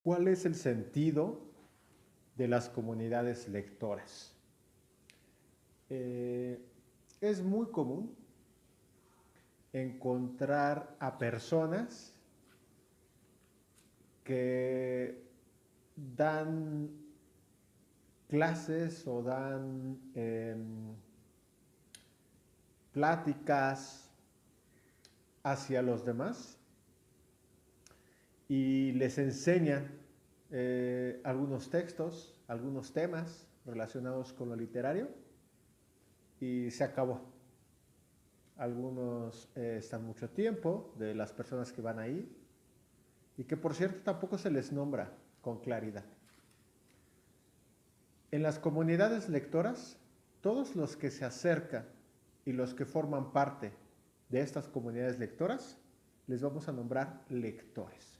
¿Cuál es el sentido de las comunidades lectoras? Es muy común encontrar a personas que dan clases o dan pláticas hacia los demás y les enseñan algunos textos, algunos temas relacionados con lo literario y se acabó. Algunos están mucho tiempo de las personas que van ahí y que por cierto tampoco se les nombra con claridad. En las comunidades lectoras, todos los que se acercan y los que forman parte de estas comunidades lectoras, les vamos a nombrar lectores.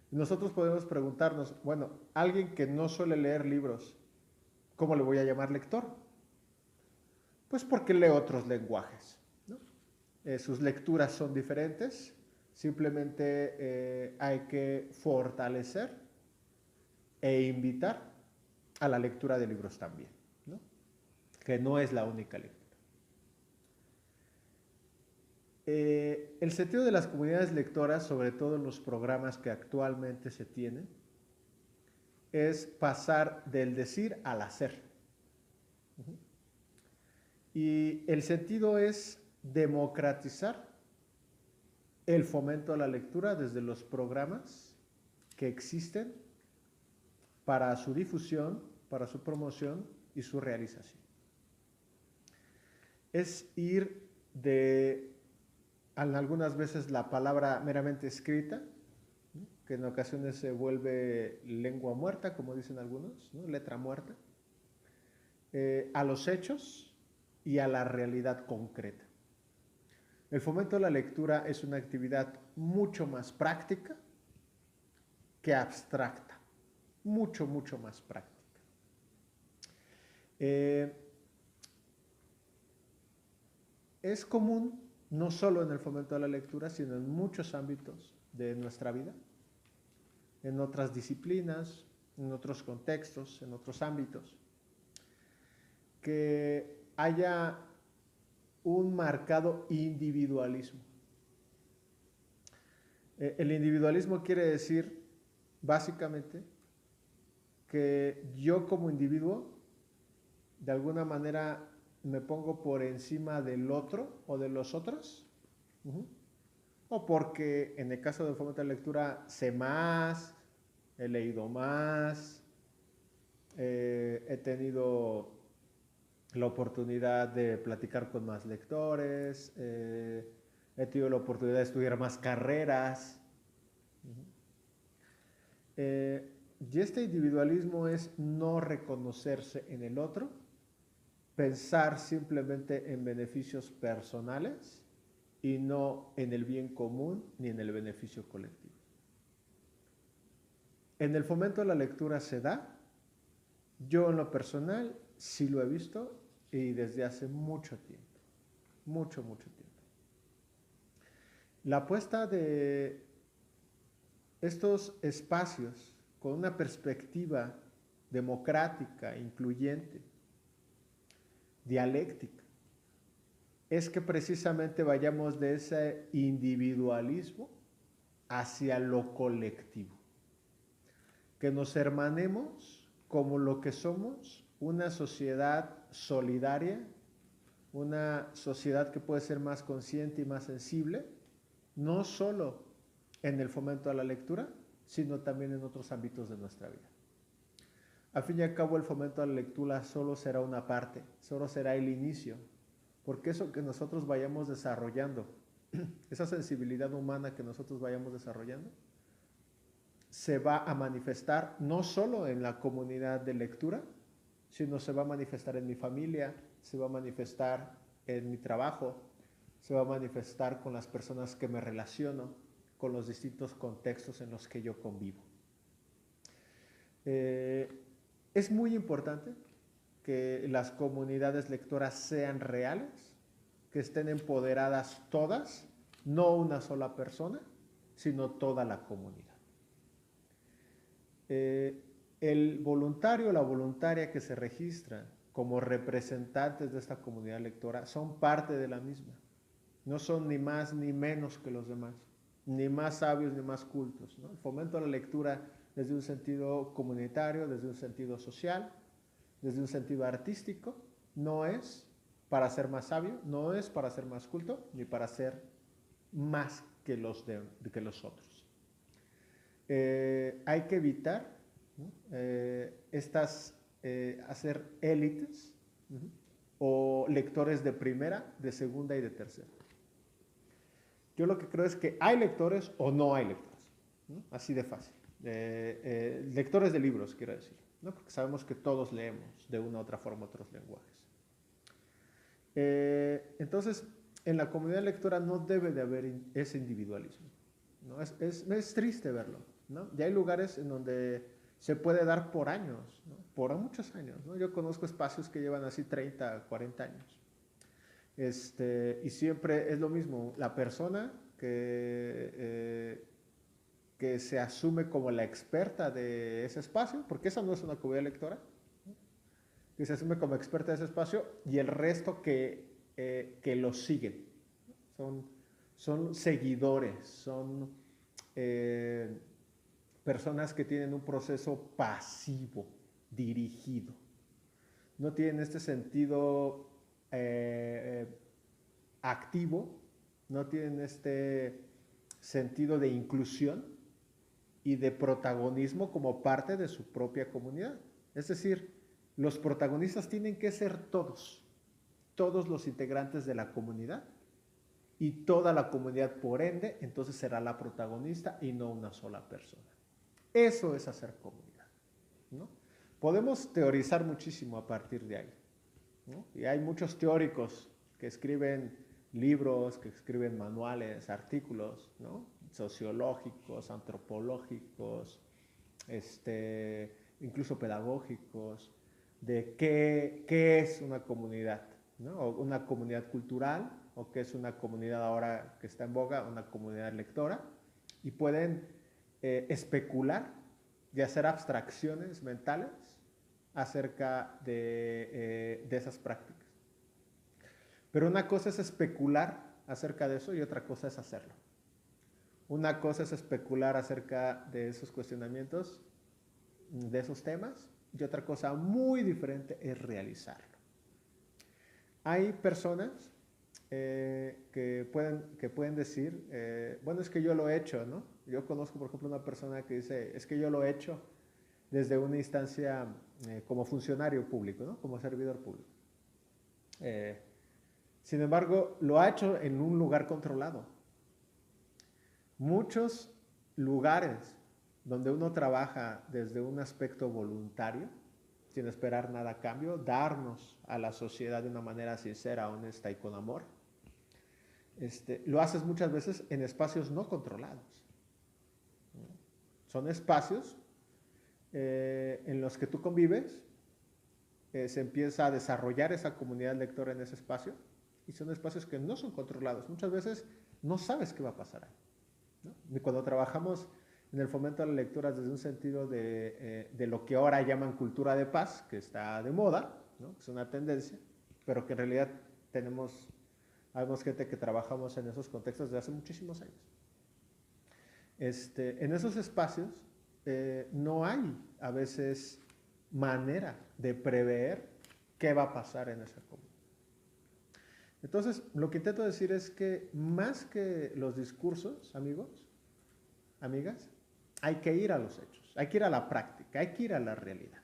Nosotros podemos preguntarnos, bueno, alguien que no suele leer libros, ¿cómo le voy a llamar lector? Pues porque lee otros lenguajes, ¿no? Sus lecturas son diferentes, simplemente hay que fortalecer e invitar a la lectura de libros también, ¿no? Que no es la única lectura. El sentido de las comunidades lectoras, sobre todo en los programas que actualmente se tienen, es pasar del decir al hacer. Y el sentido es democratizar el fomento a la lectura desde los programas que existen para su difusión, para su promoción y su realización. Es ir de algunas veces la palabra meramente escrita, ¿no? Que en ocasiones se vuelve lengua muerta, como dicen algunos, ¿no? Letra muerta, a los hechos y a la realidad concreta. El fomento de la lectura es una actividad mucho más práctica que abstracta, mucho más práctica. Es común, no solo en el fomento de la lectura, sino en muchos ámbitos de nuestra vida, en otras disciplinas, en otros contextos, en otros ámbitos, que haya un marcado individualismo. El individualismo quiere decir, básicamente, que yo como individuo, de alguna manera, me pongo por encima del otro o de los otros, o porque en el caso del fomento de la lectura sé más, he leído más, he tenido la oportunidad de platicar con más lectores, he tenido la oportunidad de estudiar más carreras. Y este individualismo es no reconocerse en el otro, pensar simplemente en beneficios personales y no en el bien común ni en el beneficio colectivo. En el fomento de la lectura se da, yo en lo personal sí lo he visto y desde hace mucho tiempo, mucho tiempo. La apuesta de estos espacios con una perspectiva democrática, incluyente, dialéctica, es que precisamente vayamos de ese individualismo hacia lo colectivo, que nos hermanemos como lo que somos, una sociedad solidaria, una sociedad que puede ser más consciente y más sensible, no solo en el fomento a la lectura, sino también en otros ámbitos de nuestra vida. Al fin y al cabo, el fomento a la lectura solo será una parte, solo será el inicio, porque eso que nosotros vayamos desarrollando, esa sensibilidad humana que nosotros vayamos desarrollando, se va a manifestar no solo en la comunidad de lectura, sino se va a manifestar en mi familia, se va a manifestar en mi trabajo, se va a manifestar con las personas que me relaciono, con los distintos contextos en los que yo convivo. Es muy importante que las comunidades lectoras sean reales, que estén empoderadas todas, no una sola persona, sino toda la comunidad. el voluntario o la voluntaria que se registra como representantes de esta comunidad lectora son parte de la misma. No son ni más ni menos que los demás, ni más sabios ni más cultos, ¿no? El fomento a la lectura desde un sentido comunitario, desde un sentido social, desde un sentido artístico, no es para ser más sabio, no es para ser más culto, ni para ser más que que los otros. Hay que evitar, ¿no? Hacer élites, ¿no? O lectores de primera, de segunda y de tercera. Yo lo que creo es que hay lectores o no hay lectores, ¿no? Así de fácil. Lectores de libros, quiero decir, ¿no? Porque sabemos que todos leemos de una u otra forma otros lenguajes. Entonces, en la comunidad lectora no debe de haber ese individualismo, ¿no? Es triste verlo, ¿no? Ya hay lugares en donde se puede dar por años, ¿no? Por muchos años, ¿no? Yo conozco espacios que llevan así 30, 40 años. Y siempre es lo mismo, la persona que se asume como la experta de ese espacio, porque esa no es una comunidad lectora, ¿no? Que se asume como experta de ese espacio y el resto que lo siguen. Son seguidores, son personas que tienen un proceso pasivo, dirigido. No tienen este sentido activo, no tienen este sentido de inclusión y de protagonismo como parte de su propia comunidad. Es decir, los protagonistas tienen que ser todos los integrantes de la comunidad y toda la comunidad por ende, entonces será la protagonista y no una sola persona. Eso es hacer comunidad, ¿no? Podemos teorizar muchísimo a partir de ahí, ¿no? Y hay muchos teóricos que escriben libros, que escriben manuales, artículos, ¿no? Sociológicos, antropológicos, incluso pedagógicos, de qué es una comunidad, ¿no? O una comunidad cultural, o qué es una comunidad ahora que está en boga, una comunidad lectora, y pueden especular y hacer abstracciones mentales acerca de esas prácticas. Pero una cosa es especular acerca de eso y otra cosa es hacerlo. Una cosa es especular acerca de esos cuestionamientos, de esos temas, y otra cosa muy diferente es realizarlo. Hay personas que pueden decir, bueno, es que yo lo he hecho, ¿no? Yo conozco, por ejemplo, una persona que dice, es que yo lo he hecho desde una instancia como funcionario público, ¿no? Como servidor público. Sin embargo, lo ha hecho en un lugar controlado. Muchos lugares donde uno trabaja desde un aspecto voluntario, sin esperar nada a cambio, darnos a la sociedad de una manera sincera, honesta y con amor, lo haces muchas veces en espacios no controlados. Son espacios en los que tú convives, se empieza a desarrollar esa comunidad lectora en ese espacio, y son espacios que no son controlados. Muchas veces no sabes qué va a pasar ahí, ¿no? Y cuando trabajamos en el fomento de la lectura desde un sentido de lo que ahora llaman cultura de paz, que está de moda, ¿no? Es una tendencia, pero que en realidad habemos gente que trabajamos en esos contextos desde hace muchísimos años. En esos espacios no hay a veces manera de prever qué va a pasar en esa comunidad. Entonces, lo que intento decir es que más que los discursos, amigos, amigas, hay que ir a los hechos, hay que ir a la práctica, hay que ir a la realidad.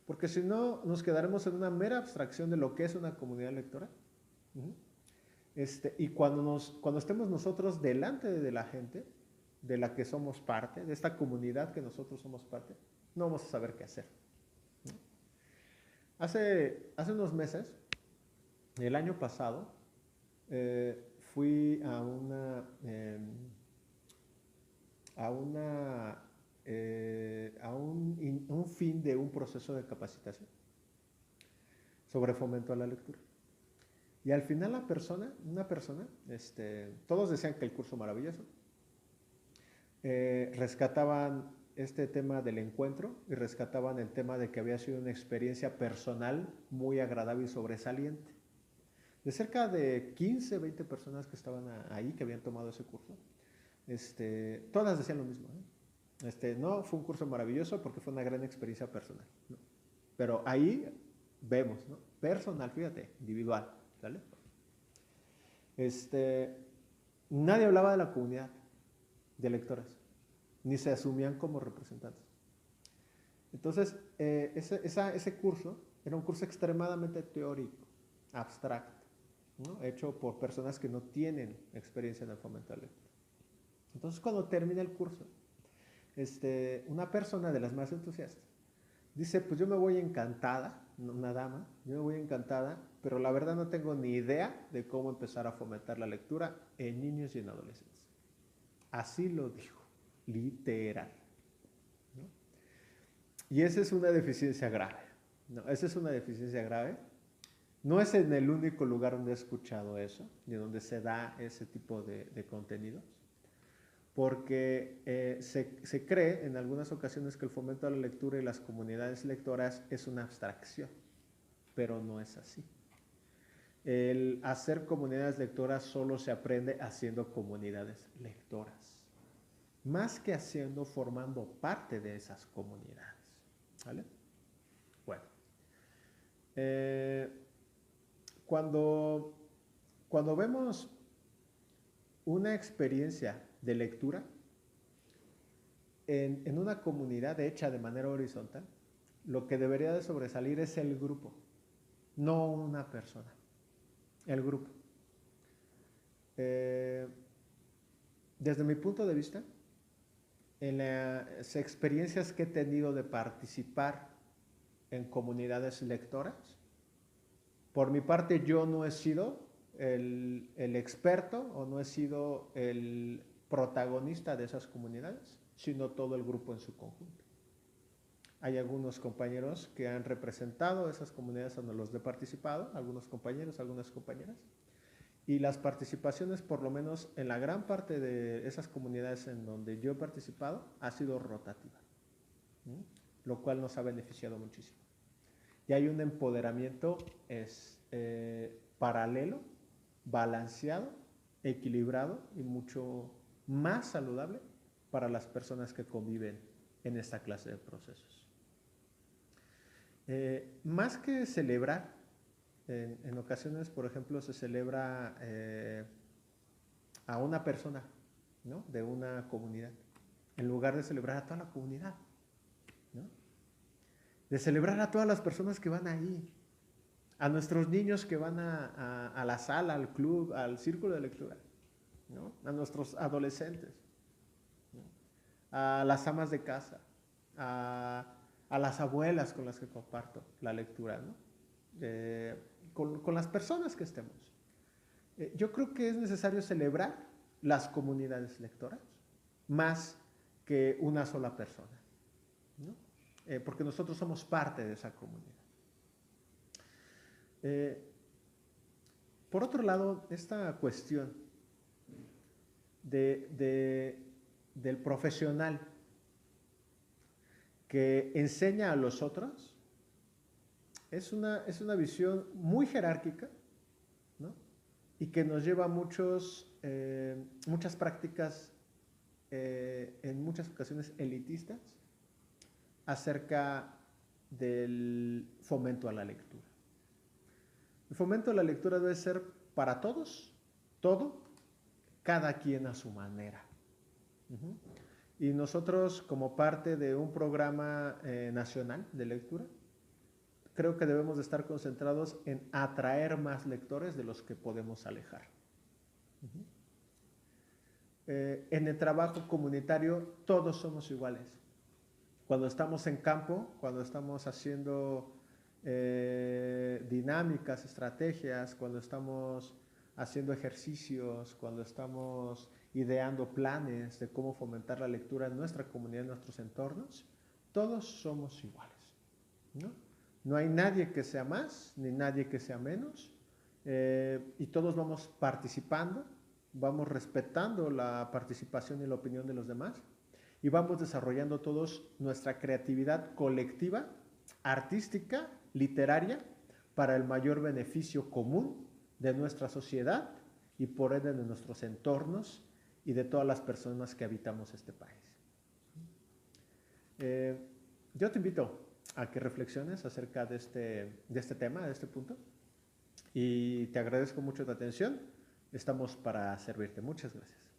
Porque si no, nos quedaremos en una mera abstracción de lo que es una comunidad lectora. Y cuando estemos nosotros delante de la gente, de la que somos parte, de esta comunidad que nosotros somos parte, no vamos a saber qué hacer. Hace unos meses, el año pasado, fui a un fin de un proceso de capacitación sobre fomento a la lectura. Y al final una persona, todos decían que el curso maravilloso, rescataban este tema del encuentro y rescataban el tema de que había sido una experiencia personal muy agradable y sobresaliente. De cerca de 15, 20 personas que estaban ahí, que habían tomado ese curso, todas decían lo mismo. No, fue un curso maravilloso porque fue una gran experiencia personal, ¿no? Pero ahí vemos, ¿no? Personal, fíjate, individual, ¿vale? Nadie hablaba de la comunidad de lectores, ni se asumían como representantes. Entonces, ese curso era un curso extremadamente teórico, abstracto, ¿no? Hecho por personas que no tienen experiencia en el fomento de la lectura. Entonces, cuando termina el curso, una persona de las más entusiastas dice, pues yo me voy encantada, una dama, yo me voy encantada, pero la verdad no tengo ni idea de cómo empezar a fomentar la lectura en niños y en adolescentes. Así lo dijo, literal, ¿no? Y esa es una deficiencia grave, ¿no? Esa es una deficiencia grave. No es en el único lugar donde he escuchado eso, ni donde se da ese tipo de contenidos, porque se cree en algunas ocasiones que el fomento a la lectura y las comunidades lectoras es una abstracción, pero no es así. El hacer comunidades lectoras solo se aprende haciendo comunidades lectoras, más que formando parte de esas comunidades, ¿vale? Bueno, cuando vemos una experiencia de lectura en una comunidad hecha de manera horizontal, lo que debería de sobresalir es el grupo, no una persona, el grupo. Desde mi punto de vista, en las experiencias que he tenido de participar en comunidades lectoras, por mi parte yo no he sido el experto o no he sido el protagonista de esas comunidades, sino todo el grupo en su conjunto. Hay algunos compañeros que han representado esas comunidades donde los he participado, algunos compañeros, algunas compañeras, y las participaciones, por lo menos en la gran parte de esas comunidades en donde yo he participado, ha sido rotativa, ¿sí? Lo cual nos ha beneficiado muchísimo. Y hay un empoderamiento paralelo, balanceado, equilibrado y mucho más saludable para las personas que conviven en esta clase de procesos. Más que celebrar, en ocasiones, por ejemplo, se celebra a una persona, ¿no?, de una comunidad, en lugar de celebrar a toda la comunidad, ¿no? De celebrar a todas las personas que van ahí, a nuestros niños que van a la sala, al club, al círculo de lectura, ¿no?, a nuestros adolescentes, ¿no?, a las amas de casa, a las abuelas con las que comparto la lectura, ¿no?, con las personas que estemos. Yo creo que es necesario celebrar las comunidades lectoras más que una sola persona, ¿no? Porque nosotros somos parte de esa comunidad. Por otro lado, esta cuestión del profesional que enseña a los otros es una visión muy jerárquica, ¿no?, y que nos lleva a muchas prácticas, en muchas ocasiones elitistas, acerca del fomento a la lectura. El fomento a la lectura debe ser para todos, todo, cada quien a su manera. Y nosotros, como parte de un programa nacional de lectura, creo que debemos de estar concentrados en atraer más lectores de los que podemos alejar. En el trabajo comunitario todos somos iguales. Cuando estamos en campo, cuando estamos haciendo dinámicas, estrategias, cuando estamos haciendo ejercicios, cuando estamos ideando planes de cómo fomentar la lectura en nuestra comunidad, en nuestros entornos, todos somos iguales, ¿no? No hay nadie que sea más, ni nadie que sea menos, y todos vamos participando, vamos respetando la participación y la opinión de los demás, y vamos desarrollando todos nuestra creatividad colectiva, artística, literaria, para el mayor beneficio común de nuestra sociedad y por ende de nuestros entornos y de todas las personas que habitamos este país. Yo te invito a que reflexiones acerca de este tema, de este punto, y te agradezco mucho tu atención. Estamos para servirte. Muchas gracias.